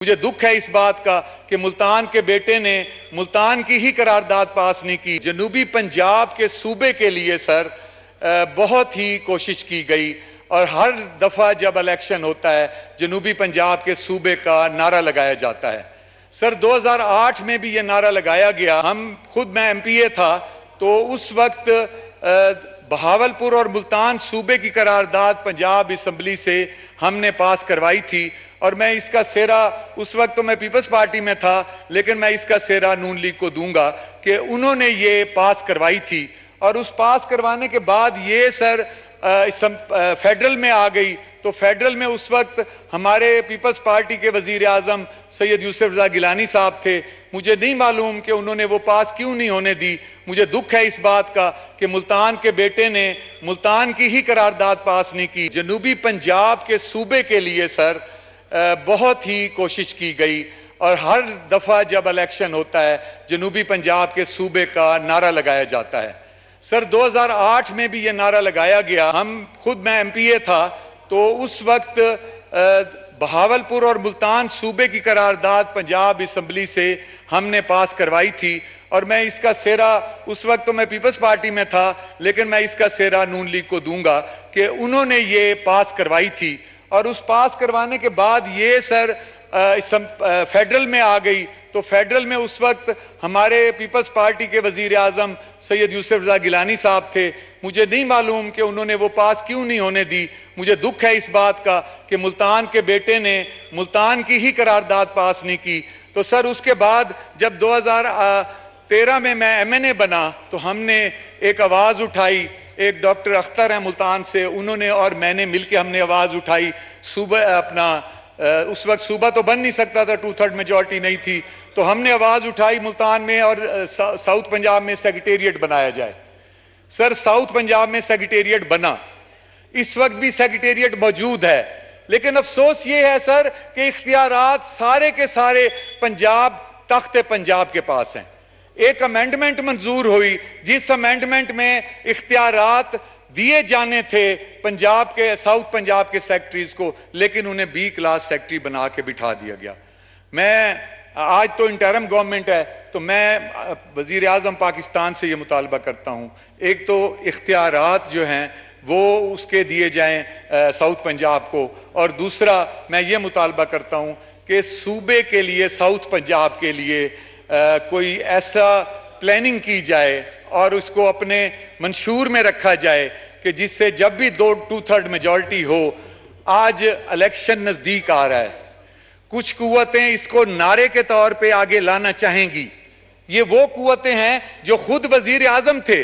मुझे दुख है इस बात का कि मुल्तान के बेटे ने मुल्तान की ही करारदाद पास नहीं की। जनूबी पंजाब के सूबे के लिए सर बहुत ही कोशिश की गई और हर दफा जब इलेक्शन होता है जनूबी पंजाब के सूबे का नारा लगाया जाता है। सर 2008 में भी ये नारा लगाया गया। मैं एमपीए था तो उस वक्त बहावलपुर और मुल्तान सूबे की करारदाद पंजाब असम्बली से हमने पास करवाई थी और मैं इसका सेहरा, उस वक्त तो मैं पीपल्स पार्टी में था, लेकिन मैं इसका सेहरा नून लीग को दूंगा कि उन्होंने ये पास करवाई थी। और उस पास करवाने के बाद ये सर फेडरल में आ गई तो फेडरल में उस वक्त हमारे पीपल्स पार्टी के वजीर आजम सैयद यूसुफ रजा गिलानी साहब थे। मुझे नहीं मालूम कि उन्होंने वो पास क्यों नहीं होने दी। मुझे दुख है इस बात का कि मुल्तान के बेटे ने मुल्तान की ही करारदाद पास नहीं की। जनूबी पंजाब के सूबे के लिए सर बहुत ही कोशिश की गई और हर दफा जब इलेक्शन होता है जनूबी पंजाब के सूबे का नारा लगाया जाता है। सर 2008 में भी ये नारा लगाया गया। मैं एमपीए था तो उस वक्त बहावलपुर और मुल्तान सूबे की करारदाद पंजाब असम्बली से हमने पास करवाई थी और मैं इसका सेहरा, उस वक्त तो मैं पीपल्स पार्टी में था, लेकिन मैं इसका सेहरा नून लीग को दूंगा कि उन्होंने ये पास करवाई थी। और उस पास करवाने के बाद ये सर फेडरल में आ गई तो फेडरल में उस वक्त हमारे पीपल्स पार्टी के वजीर आजम सैयद यूसुफ रजा गिलानी साहब थे। मुझे नहीं मालूम कि उन्होंने वो पास क्यों नहीं होने दी। मुझे दुख है इस बात का कि मुल्तान के बेटे ने मुल्तान की ही करारदाद पास नहीं की। तो सर उसके बाद जब 2013 में मैं एमएनए बना तो हमने एक आवाज उठाई। एक डॉक्टर अख्तर है मुल्तान से, उन्होंने और मैंने मिलकर हमने आवाज उठाई। उस वक्त सूबा तो बन नहीं सकता था, 2/3 मेजॉरिटी नहीं थी, तो हमने आवाज उठाई मुल्तान में और साउथ पंजाब में सेक्रेटेरिएट बनाया जाए। सर साउथ पंजाब में सेक्रेटेरिएट बना, इस वक्त भी सेक्रेटेरिएट मौजूद है, लेकिन अफसोस ये है सर कि इख्तियारात सारे के सारे तख्त पंजाब के पास हैं। एक अमेंडमेंट मंजूर हुई जिस अमेंडमेंट में इख्तियारात दिए जाने थे पंजाब के, साउथ पंजाब के सेक्रेटरीज को, लेकिन उन्हें बी क्लास सेक्रेटरी बना के बिठा दिया गया। आज तो इंटरम गवर्नमेंट है तो मैं वजीर आजम पाकिस्तान से यह मुतालबा करता हूं, एक तो इख्तियारात जो हैं वो उसके दिए जाएं साउथ पंजाब को, और दूसरा मैं ये मुतालबा करता हूं कि सूबे के लिए, साउथ पंजाब के लिए कोई ऐसा प्लानिंग की जाए और उसको अपने मंशूर में रखा जाए कि जिससे जब भी 2/3 मेजॉरिटी हो, आज इलेक्शन नजदीक आ रहा है, कुछ कुव्वतें इसको नारे के तौर पे आगे लाना चाहेंगी। ये वो कुव्वतें हैं जो खुद वजीर आजम थे,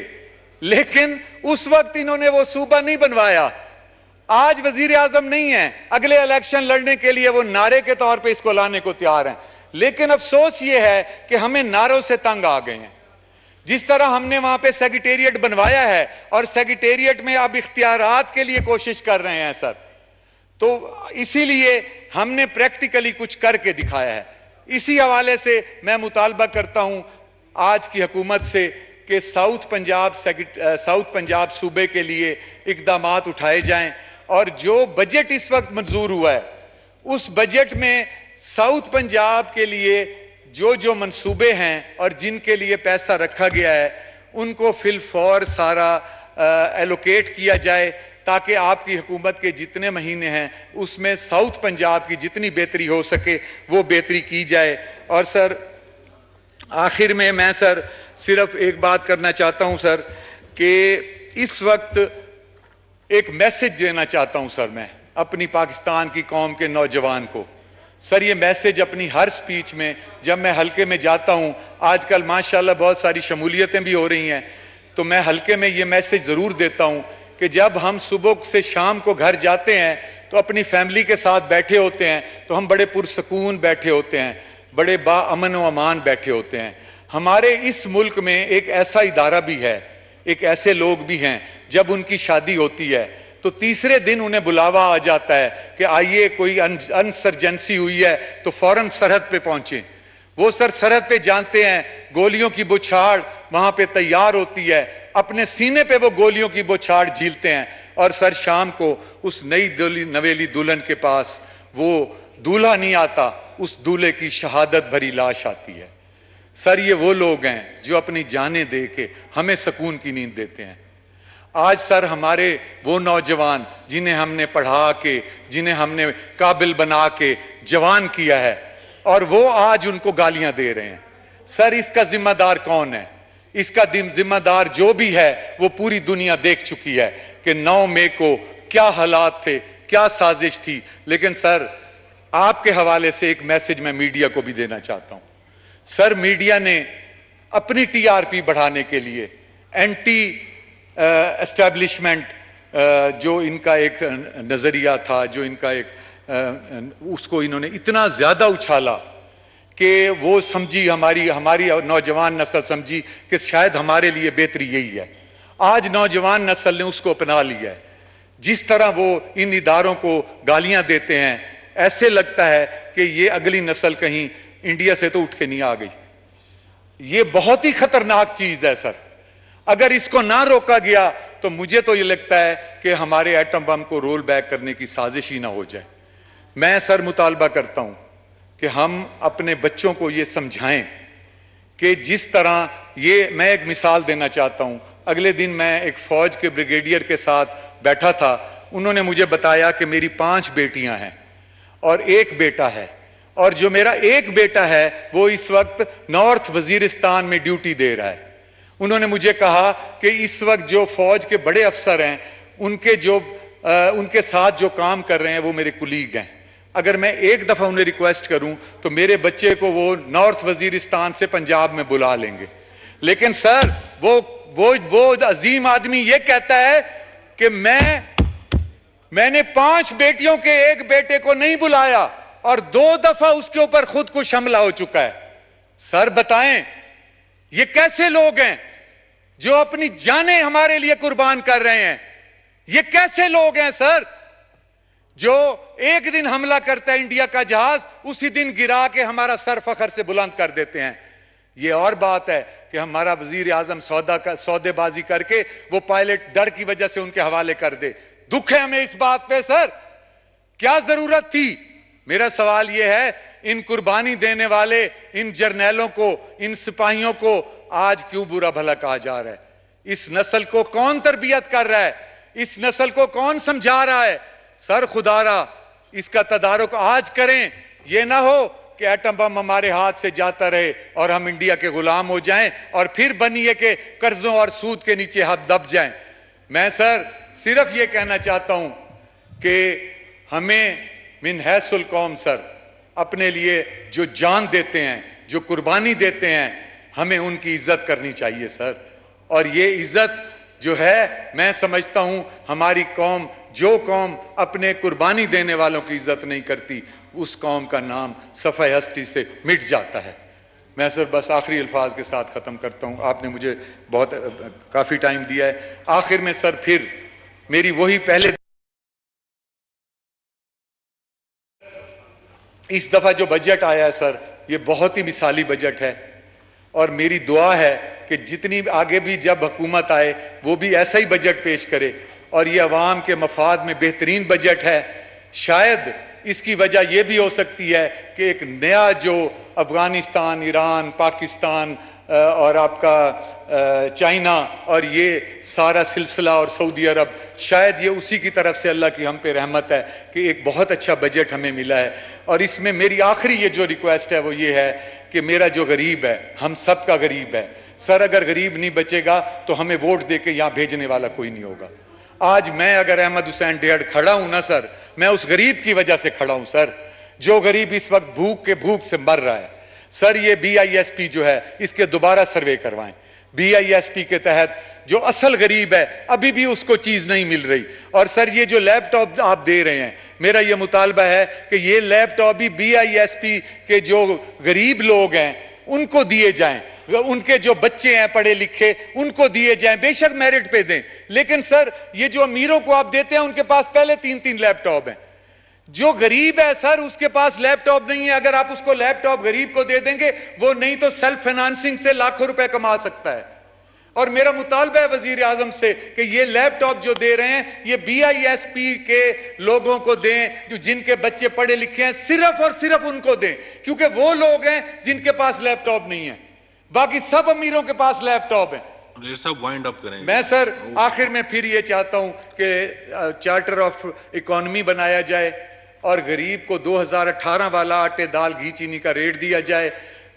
लेकिन उस वक्त इन्होंने वो सूबा नहीं बनवाया। आज वजीर आजम नहीं है, अगले इलेक्शन लड़ने के लिए वो नारे के तौर पे इसको लाने को तैयार हैं। लेकिन अफसोस ये है कि हमें नारों से तंग आ गए हैं। जिस तरह हमने वहां पे सेक्रेटेरिएट बनवाया है और सेक्रेटेरिएट में अब इख्तियारात के लिए कोशिश कर रहे हैं सर, तो इसीलिए हमने प्रैक्टिकली कुछ करके दिखाया है। इसी हवाले से मैं मुतालबा करता हूं आज की हुकूमत से कि साउथ पंजाब सूबे के लिए इकदामात उठाए जाएं और जो बजट इस वक्त मंजूर हुआ है उस बजट में साउथ पंजाब के लिए जो जो मंसूबे हैं और जिनके लिए पैसा रखा गया है उनको फिलफौर सारा एलोकेट किया जाए, ताकि आपकी हुकूमत के जितने महीने हैं उसमें साउथ पंजाब की जितनी बेहतरी हो सके वो बेहतरी की जाए। और सर आखिर में मैं सर सिर्फ एक बात करना चाहता हूं सर कि इस वक्त एक मैसेज देना चाहता हूं सर मैं अपनी पाकिस्तान की कौम के नौजवान को। सर ये मैसेज अपनी हर स्पीच में जब मैं हल्के में जाता हूं, आजकल माशाल्लाह बहुत सारी शमूलियतें भी हो रही हैं, तो मैं हल्के में ये मैसेज जरूर देता हूं कि जब हम सुबह से शाम को घर जाते हैं तो अपनी फैमिली के साथ बैठे होते हैं तो हम बड़े पुरसकून बैठे होते हैं, बड़े बाअमन व अमान बैठे होते हैं। हमारे इस मुल्क में एक ऐसा इदारा भी है, एक ऐसे लोग भी हैं, जब उनकी शादी होती है तो तीसरे दिन उन्हें बुलावा आ जाता है कि आइए कोई इंसर्जेंसी हुई है तो फौरन सरहद पे पहुंचे। वो सर सरहद पे जानते हैं गोलियों की बौछार वहां पे तैयार होती है, अपने सीने पे वो गोलियों की बौछार झीलते हैं और सर शाम को उस नई नवेली दुल्हन के पास वो दूल्हा नहीं आता, उस दूल्हे की शहादत भरी लाश आती है। सर, ये वो लोग हैं जो अपनी जानें दे के हमें सुकून की नींद देते हैं। आज सर, हमारे वो नौजवान जिन्हें हमने पढ़ा के, जिन्हें हमने काबिल बना के जवान किया है, और वो आज उनको गालियां दे रहे हैं। सर, इसका जिम्मेदार कौन है? इसका जिम्मेदार जो भी है वो पूरी दुनिया देख चुकी है कि 9 मई को क्या हालात थे, क्या साजिश थी। लेकिन सर, आपके हवाले से एक मैसेज मैं मीडिया को भी देना चाहता हूं। सर, मीडिया ने अपनी टीआरपी बढ़ाने के लिए एंटी एस्टैब्लिशमेंट जो इनका एक नजरिया था, जो इनका एक उसको इन्होंने इतना ज्यादा उछाला कि वो समझी, हमारी नौजवान नस्ल समझी कि शायद हमारे लिए बेहतरी यही है। आज नौजवान नस्ल ने उसको अपना लिया है। जिस तरह वो इन इदारों को गालियां देते हैं, ऐसे लगता है कि ये अगली नस्ल कहीं इंडिया से तो उठ के नहीं आ गई। ये बहुत ही खतरनाक चीज है सर। अगर इसको ना रोका गया तो मुझे तो ये लगता है कि हमारे एटम बम को रोल बैक करने की साजिश ही ना हो जाए। मैं सर मुतालबा करता हूं कि हम अपने बच्चों को ये समझाएं कि जिस तरह ये, मैं एक मिसाल देना चाहता हूं। अगले दिन मैं एक फौज के ब्रिगेडियर के साथ बैठा था। उन्होंने मुझे बताया कि मेरी 5 बेटियां हैं और 1 बेटा है, और जो मेरा 1 बेटा है वो इस वक्त नॉर्थ वजीरिस्तान में ड्यूटी दे रहा है। उन्होंने मुझे कहा कि इस वक्त जो फौज के बड़े अफसर हैं, उनके साथ जो काम कर रहे हैं वो मेरे कुलीग हैं। अगर मैं एक दफा उन्हें रिक्वेस्ट करूं तो मेरे बच्चे को वो नॉर्थ वजीरिस्तान से पंजाब में बुला लेंगे। लेकिन सर, वो अजीम आदमी ये कहता है कि मैंने 5 बेटियों के 1 बेटे को नहीं बुलाया, और 2 दफा उसके ऊपर खुद कुछ हमला हो चुका है। सर बताएं, ये कैसे लोग हैं जो अपनी जानें हमारे लिए कुर्बान कर रहे हैं? ये कैसे लोग हैं सर, जो एक दिन हमला करता है इंडिया का जहाज, उसी दिन गिरा के हमारा सर फखर से बुलंद कर देते हैं। ये और बात है कि हमारा वजीर आजम सौदेबाजी करके वो पायलट डर की वजह से उनके हवाले कर दे। दुख है हमें इस बात पे सर, क्या जरूरत थी? मेरा सवाल यह है, इन कुर्बानी देने वाले इन जर्नैलों को, इन सिपाहियों को आज क्यों बुरा भला कहा जा रहा है? इस नस्ल को कौन तरबियत कर रहा है? इस नस्ल को कौन समझा रहा है? सर खुदारा, इसका तदारुक आज करें। यह ना हो कि एटम बम हमारे हाथ से जाता रहे और हम इंडिया के गुलाम हो जाएं और फिर बनिए कि कर्जों और सूद के नीचे हाथ दब जाएं। मैं सर सिर्फ यह कहना चाहता हूं कि हमें मिन हैसुल कौम सर, अपने लिए जो जान देते हैं, जो कुर्बानी देते हैं, हमें उनकी इज्जत करनी चाहिए सर। और ये इज्जत जो है, मैं समझता हूं हमारी कौम, जो कौम अपने कुर्बानी देने वालों की इज्जत नहीं करती, उस कौम का नाम सफ़े हस्ती से मिट जाता है। मैं सर बस आखिरी अल्फाज के साथ खत्म करता हूं। आपने मुझे काफी टाइम दिया है। आखिर में सर फिर मेरी वही पहले, इस दफा जो बजट आया है सर, ये बहुत ही मिसाली बजट है, और मेरी दुआ है कि जितनी आगे भी जब हुकूमत आए वो भी ऐसा ही बजट पेश करे, और ये अवाम के मफाद में बेहतरीन बजट है। शायद इसकी वजह यह भी हो सकती है कि एक नया जो अफगानिस्तान, ईरान, पाकिस्तान और आपका चाइना और ये सारा सिलसिला और सऊदी अरब, शायद ये उसी की तरफ से अल्लाह की हम पे रहमत है कि एक बहुत अच्छा बजट हमें मिला है। और इसमें मेरी आखिरी ये जो रिक्वेस्ट है वो ये है कि मेरा जो गरीब है, हम सब का गरीब है सर, अगर गरीब नहीं बचेगा तो हमें वोट देके यहां भेजने वाला कोई नहीं होगा। आज मैं अगर अहमद हुसैन डेढ़ खड़ा हूं ना सर, मैं उस गरीब की वजह से खड़ा हूं सर, जो गरीब इस वक्त भूख से मर रहा है। सर ये BISP जो है, इसके दोबारा सर्वे करवाएं। BISP के तहत जो असल गरीब है अभी भी उसको चीज नहीं मिल रही। और सर ये जो लैपटॉप आप दे रहे हैं, मेरा ये मुतालबा है कि ये लैपटॉप भी BISP के जो गरीब लोग हैं उनको दिए जाएं, उनके जो बच्चे हैं पढ़े लिखे उनको दिए जाएं, बेशक मेरिट पे दें। लेकिन सर ये जो अमीरों को आप देते हैं उनके पास पहले 3-3 लैपटॉप हैं। जो गरीब है सर उसके पास लैपटॉप नहीं है। अगर आप उसको लैपटॉप गरीब को दे देंगे, वो नहीं तो सेल्फ फाइनेंसिंग से लाखों रुपए कमा सकता है। और मेरा मुतालबा है वजीर आजम से कि ये लैपटॉप जो दे रहे हैं ये BISP के लोगों को दें, जो जिनके बच्चे पढ़े लिखे हैं, सिर्फ और सिर्फ उनको दें, क्योंकि वो लोग हैं जिनके पास लैपटॉप नहीं है, बाकी सब अमीरों के पास लैपटॉप है। सब वाइंड अप करें। मैं सर आखिर में फिर ये चाहता हूं कि चार्टर ऑफ इकोनॉमी बनाया जाए और गरीब को 2018 वाला आटे दाल घी चीनी का रेट दिया जाए,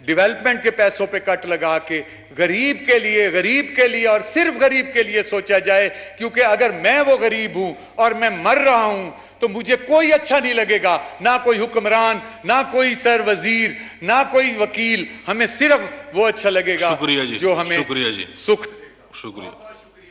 डेवलपमेंट के पैसों पे कट लगा के गरीब के लिए और सिर्फ गरीब के लिए सोचा जाए, क्योंकि अगर मैं वो गरीब हूं और मैं मर रहा हूं तो मुझे कोई अच्छा नहीं लगेगा, ना कोई हुक्मरान, ना कोई सर वजीर, ना कोई वकील, हमें सिर्फ वो अच्छा लगेगा शुक्रिया जी, जो हमें शुक्रिया जी, सुख। शुक्रिया।